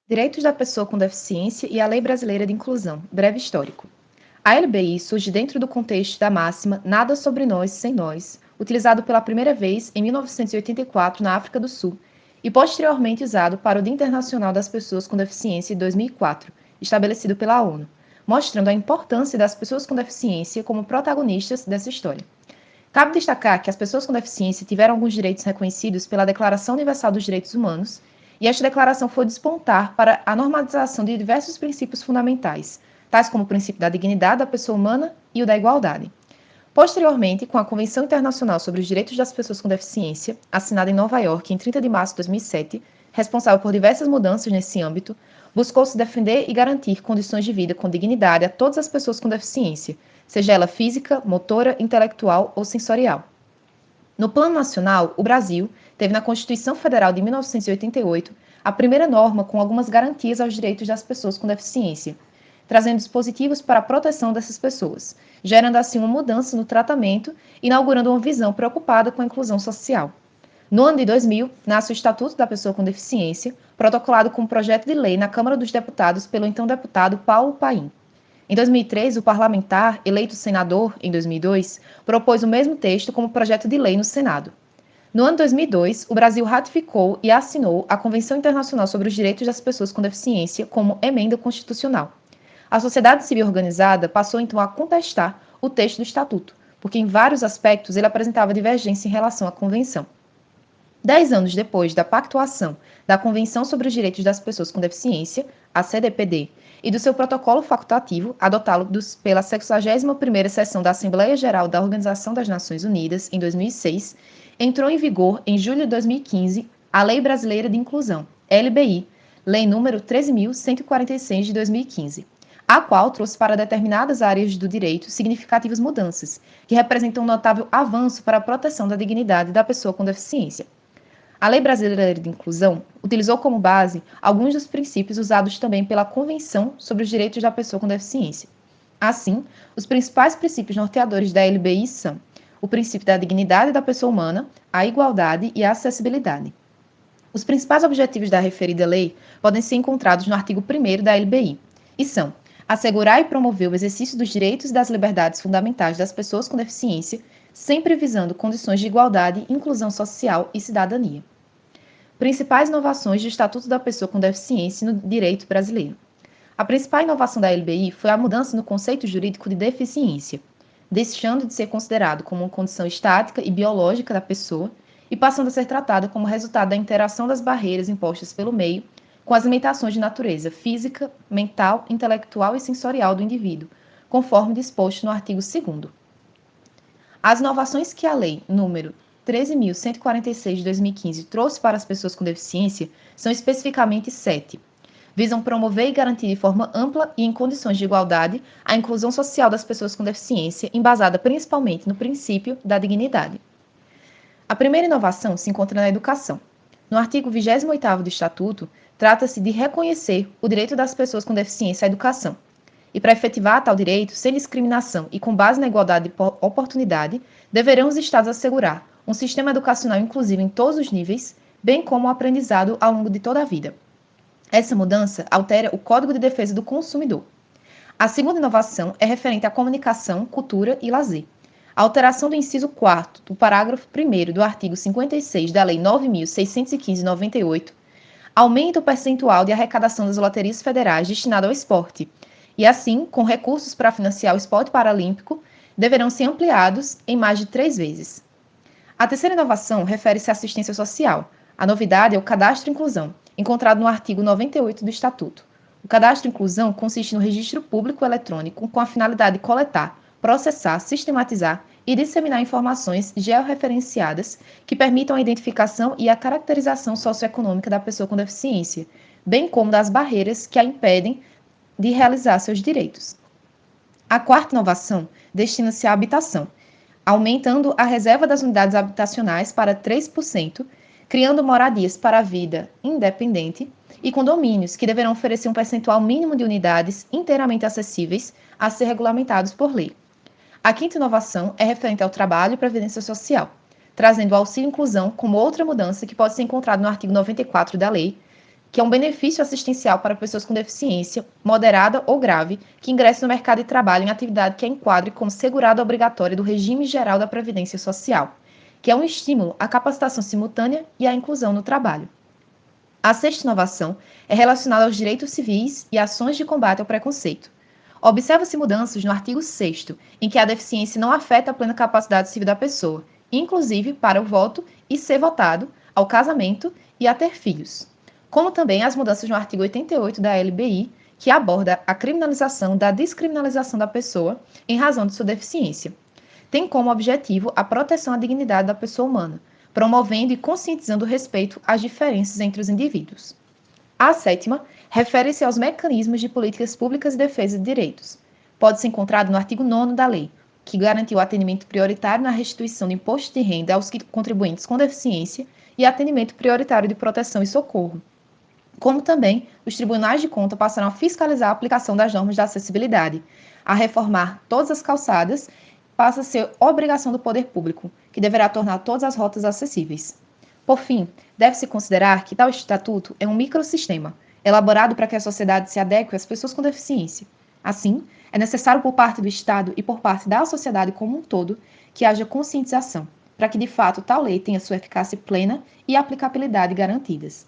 Direitos da pessoa com deficiência e a Lei Brasileira de Inclusão. Breve histórico. A LBI surge dentro do contexto da máxima Nada sobre nós sem nós, utilizado pela primeira vez em 1984 na África do Sul e posteriormente usado para o Dia Internacional das Pessoas com Deficiência em 2004, estabelecido pela ONU, mostrando a importância das pessoas com deficiência como protagonistas dessa história. Cabe destacar que as pessoas com deficiência tiveram alguns direitos reconhecidos pela Declaração Universal dos Direitos Humanos, e esta declaração foi despontar para a normalização de diversos princípios fundamentais, tais como o princípio da dignidade da pessoa humana e o da igualdade. Posteriormente, com a Convenção Internacional sobre os Direitos das Pessoas com Deficiência, assinada em Nova York em 30 de março de 2007, responsável por diversas mudanças nesse âmbito, buscou-se defender e garantir condições de vida com dignidade a todas as pessoas com deficiência, seja ela física, motora, intelectual ou sensorial. No plano nacional, o Brasil teve na Constituição Federal de 1988 a primeira norma com algumas garantias aos direitos das pessoas com deficiência, trazendo dispositivos para a proteção dessas pessoas, gerando assim uma mudança no tratamento e inaugurando uma visão preocupada com a inclusão social. No ano de 2000, nasce o Estatuto da Pessoa com Deficiência, protocolado como projeto de lei na Câmara dos Deputados pelo então deputado Paulo Paim. Em 2003, o parlamentar, eleito senador em 2002, propôs o mesmo texto como projeto de lei no Senado. No ano 2002, o Brasil ratificou e assinou a Convenção Internacional sobre os Direitos das Pessoas com Deficiência como emenda constitucional. A sociedade civil organizada passou então a contestar o texto do Estatuto, porque em vários aspectos ele apresentava divergência em relação à Convenção. 10 anos depois da pactuação da Convenção sobre os Direitos das Pessoas com Deficiência, a CDPD, e do seu protocolo facultativo, adotado pela 61ª sessão da Assembleia Geral da Organização das Nações Unidas, em 2006, entrou em vigor, em julho de 2015, a Lei Brasileira de Inclusão, LBI, Lei número 13.146 de 2015, a qual trouxe para determinadas áreas do direito significativas mudanças, que representam um notável avanço para a proteção da dignidade da pessoa com deficiência. A Lei Brasileira de Inclusão utilizou como base alguns dos princípios usados também pela Convenção sobre os Direitos da Pessoa com Deficiência. Assim, os principais princípios norteadores da LBI são o princípio da dignidade da pessoa humana, a igualdade e a acessibilidade. Os principais objetivos da referida lei podem ser encontrados no artigo 1º da LBI, e são assegurar e promover o exercício dos direitos e das liberdades fundamentais das pessoas com deficiência, sempre visando condições de igualdade, inclusão social e cidadania. Principais inovações do Estatuto da Pessoa com Deficiência no direito brasileiro. A principal inovação da LBI foi a mudança no conceito jurídico de deficiência, deixando de ser considerado como uma condição estática e biológica da pessoa e passando a ser tratada como resultado da interação das barreiras impostas pelo meio com as limitações de natureza física, mental, intelectual e sensorial do indivíduo, conforme disposto no artigo 2º. As inovações que a Lei número 13.146 de 2015 trouxe para as pessoas com deficiência são especificamente 7. Visam promover e garantir de forma ampla e em condições de igualdade a inclusão social das pessoas com deficiência, embasada principalmente no princípio da dignidade. A primeira inovação se encontra na educação. No artigo 28º do Estatuto, trata-se de reconhecer o direito das pessoas com deficiência à educação. E para efetivar tal direito, sem discriminação e com base na igualdade de oportunidade, deverão os Estados assegurar um sistema educacional inclusivo em todos os níveis, bem como o aprendizado ao longo de toda a vida. Essa mudança altera o Código de Defesa do Consumidor. A segunda inovação é referente à comunicação, cultura e lazer. A alteração do inciso 4º do parágrafo 1º do artigo 56 da Lei 9.615/98 aumenta o percentual de arrecadação das loterias federais destinado ao esporte, e assim, com recursos para financiar o esporte paralímpico, deverão ser ampliados em mais de 3 vezes. A terceira inovação refere-se à assistência social. A novidade é o Cadastro Inclusão, encontrado no artigo 98 do Estatuto. O Cadastro Inclusão consiste no registro público eletrônico com a finalidade de coletar, processar, sistematizar e disseminar informações georreferenciadas que permitam a identificação e a caracterização socioeconômica da pessoa com deficiência, bem como das barreiras que a impedem de realizar seus direitos. A quarta inovação destina-se à habitação, aumentando a reserva das unidades habitacionais para 3%, criando moradias para a vida independente e condomínios que deverão oferecer um percentual mínimo de unidades inteiramente acessíveis a ser regulamentados por lei. A quinta inovação é referente ao trabalho e previdência social, trazendo o auxílio inclusão como outra mudança que pode ser encontrada no artigo 94 da lei, que é um benefício assistencial para pessoas com deficiência moderada ou grave que ingressem no mercado de trabalho em atividade que a enquadre como segurado obrigatório do regime geral da Previdência Social, que é um estímulo à capacitação simultânea e à inclusão no trabalho. A sexta inovação é relacionada aos direitos civis e ações de combate ao preconceito. Observa-se mudanças no artigo 6º, em que a deficiência não afeta a plena capacidade civil da pessoa, inclusive para o voto e ser votado, ao casamento e a ter filhos. Como também as mudanças no artigo 88 da LBI, que aborda a criminalização da descriminalização da pessoa em razão de sua deficiência. Tem como objetivo a proteção à dignidade da pessoa humana, promovendo e conscientizando o respeito às diferenças entre os indivíduos. A sétima refere-se aos mecanismos de políticas públicas de defesa de direitos. Pode ser encontrado no artigo 9º da lei, que garantiu atendimento prioritário na restituição do imposto de renda aos contribuintes com deficiência e atendimento prioritário de proteção e socorro. Como também os tribunais de conta passarão a fiscalizar a aplicação das normas da acessibilidade, a reformar todas as calçadas, passa a ser obrigação do poder público, que deverá tornar todas as rotas acessíveis. Por fim, deve-se considerar que tal estatuto é um microsistema, elaborado para que a sociedade se adeque às pessoas com deficiência. Assim, é necessário por parte do Estado e por parte da sociedade como um todo que haja conscientização, para que de fato tal lei tenha sua eficácia plena e aplicabilidade garantidas.